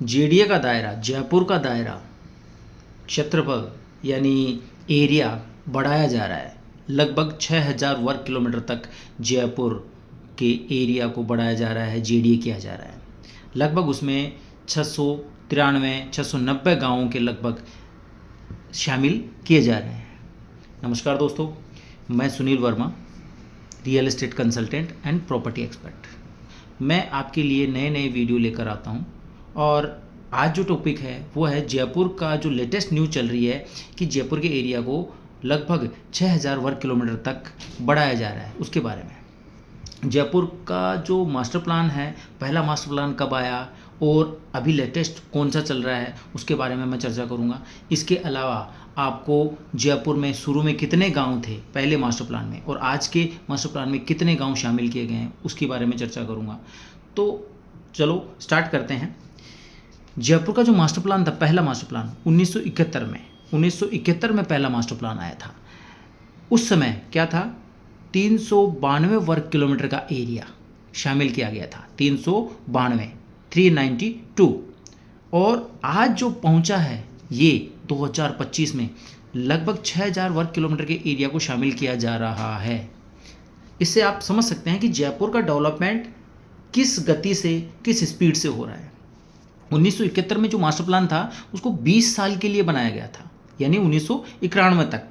JDA का दायरा, जयपुर का दायरा, क्षेत्रफल यानी एरिया बढ़ाया जा रहा है। लगभग 6000 वर्ग किलोमीटर तक जयपुर के एरिया को बढ़ाया जा रहा है, जेडीए किया जा रहा है। लगभग उसमें 690 गांवों के लगभग शामिल किए जा रहे हैं। नमस्कार दोस्तों, मैं Sunil Verma, real estate consultant and property expert. मैं आपके लिए नए नए वीडियो लेकर आता हूं और आज जो टॉपिक है वो है जयपुर का जो लेटेस्ट न्यूज़ चल रही है कि जयपुर के एरिया को लगभग 6000 वर्ग किलोमीटर तक बढ़ाया जा रहा है, उसके बारे में। जयपुर का जो मास्टर प्लान है, पहला मास्टर प्लान कब आया और अभी लेटेस्ट कौन सा चल रहा है, उसके बारे में मैं चर्चा करूंगा। इसके अलावा आपको जयपुर में शुरू में कितने गांव थे पहले मास्टर प्लान में और आज के मास्टर प्लान में कितने गांव शामिल किए गए हैं, उसके बारे में चर्चा करूंगा। तो चलो स्टार्ट करते हैं। जयपुर का जो मास्टर प्लान था, पहला मास्टर प्लान 1971 में पहला मास्टर प्लान आया था। उस समय क्या था, 392 वर्ग किलोमीटर का एरिया शामिल किया गया था, 392 और आज जो पहुंचा है ये 2025 में लगभग 6000 वर्ग किलोमीटर के एरिया को शामिल किया जा रहा है। इससे आप समझ सकते हैं कि जयपुर का डेवलपमेंट किस गति से, किस स्पीड से हो रहा है। 1971 में जो मास्टर प्लान था उसको 20 साल के लिए बनाया गया था, यानी 1991 तक।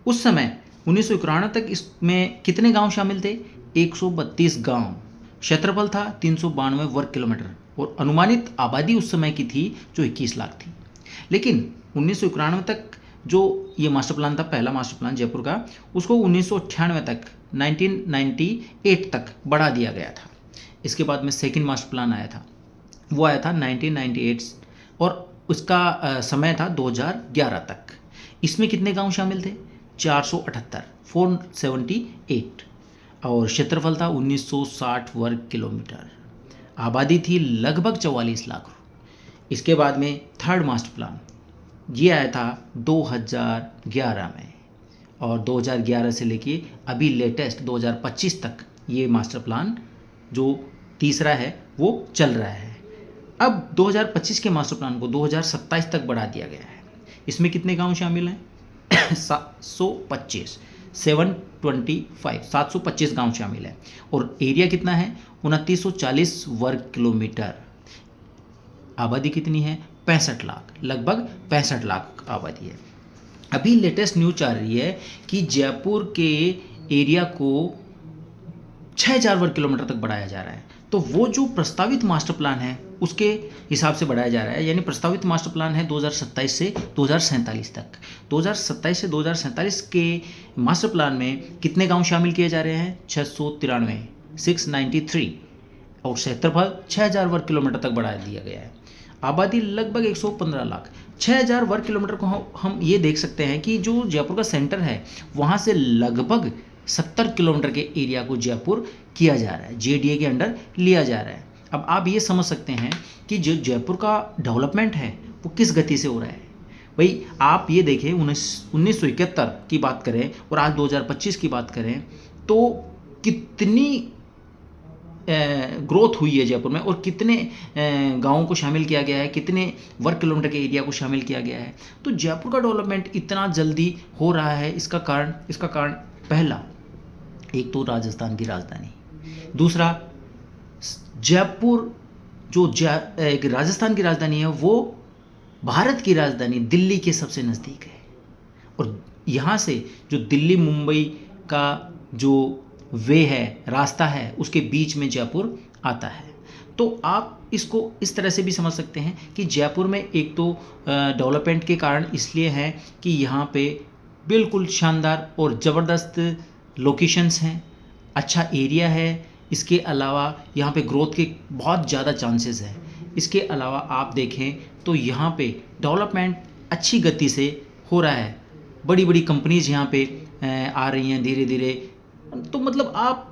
उस समय 1991 तक इसमें कितने गांव शामिल थे, 132 गांव। क्षेत्रफल था 392 वर्ग किलोमीटर और अनुमानित आबादी उस समय की थी जो 21 लाख थी। लेकिन 1991 तक जो ये मास्टर प्लान था, पहला मास्टर प्लान जयपुर का, उसको 1998 तक 1998 तक बढ़ा दिया गया था। इसके बाद में सेकंड मास्टर प्लान आया था, वो आया था 1998 और उसका समय था 2011 तक। इसमें कितने गांव शामिल थे, 478 और क्षेत्रफल था 1960 वर्ग किलोमीटर। आबादी थी लगभग 44 लाख। इसके बाद में थर्ड मास्टर प्लान ये आया था 2011 में और 2011 से लेके अभी लेटेस्ट 2025 तक ये मास्टर प्लान जो तीसरा है वो चल रहा है। अब 2025 के मास्टर प्लान को 2027 तक बढ़ा दिया गया है। इसमें कितने गांव शामिल हैं, 725 गांव शामिल हैं और एरिया कितना है, 2940 वर्ग किलोमीटर। आबादी कितनी है, 65 लाख, लगभग 65 लाख आबादी है। अभी लेटेस्ट न्यूज आ रही है कि जयपुर के एरिया को 6000 वर्ग किलोमीटर तक बढ़ाया जा रहा है। तो वो जो प्रस्तावित मास्टर प्लान है उसके हिसाब से बढ़ाया जा रहा है, यानी प्रस्तावित मास्टर प्लान है 2027 से 2047 तक। 2027 से 2047 के मास्टर प्लान में कितने गांव शामिल किए जा रहे हैं, 693 और क्षेत्रफल 6000 वर्ग किलोमीटर तक बढ़ा दिया गया है। आबादी लगभग 115 लाख। 6000 वर्ग किलोमीटर को हम ये देख सकते हैं कि जो जयपुर का सेंटर है वहाँ से लगभग 70 किलोमीटर के एरिया को जयपुर किया जा रहा है, जेडीए के अंडर लिया जा रहा है। अब आप ये समझ सकते हैं कि जो जयपुर का डेवलपमेंट है वो किस गति से हो रहा है। भाई आप ये देखें, 1971 की बात करें और आज 2025 की बात करें तो कितनी ग्रोथ हुई है जयपुर में और कितने गांवों को शामिल किया गया है, कितने वर्ग किलोमीटर के एरिया को शामिल किया गया है। तो जयपुर का डेवलपमेंट इतना जल्दी हो रहा है, इसका कारण पहला, एक तो राजस्थान की राजधानी, दूसरा जयपुर जो एक राजस्थान की राजधानी है वो भारत की राजधानी दिल्ली के सबसे नज़दीक है और यहाँ से जो दिल्ली मुंबई का जो वे है, रास्ता है, उसके बीच में जयपुर आता है। तो आप इसको इस तरह से भी समझ सकते हैं कि जयपुर में एक तो डेवलपमेंट के कारण इसलिए है कि यहाँ पे बिल्कुल शानदार और ज़बरदस्त लोकेशंस हैं, अच्छा एरिया है। इसके अलावा यहाँ पे ग्रोथ के बहुत ज़्यादा चांसेस हैं। इसके अलावा आप देखें तो यहाँ पे डेवलपमेंट अच्छी गति से हो रहा है, बड़ी बड़ी कंपनीज यहाँ पे आ रही हैं धीरे धीरे। तो मतलब आप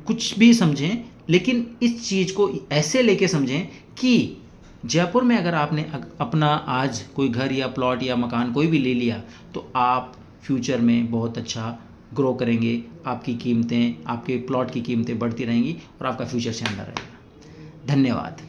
कुछ भी समझें, लेकिन इस चीज़ को ऐसे लेके समझें कि जयपुर में अगर आपने अपना आज कोई घर या प्लॉट या मकान कोई भी ले लिया तो आप फ्यूचर में बहुत अच्छा ग्रो करेंगे, आपकी कीमतें, आपके प्लॉट की कीमतें बढ़ती रहेंगी और आपका फ्यूचर शानदार रहेगा। धन्यवाद।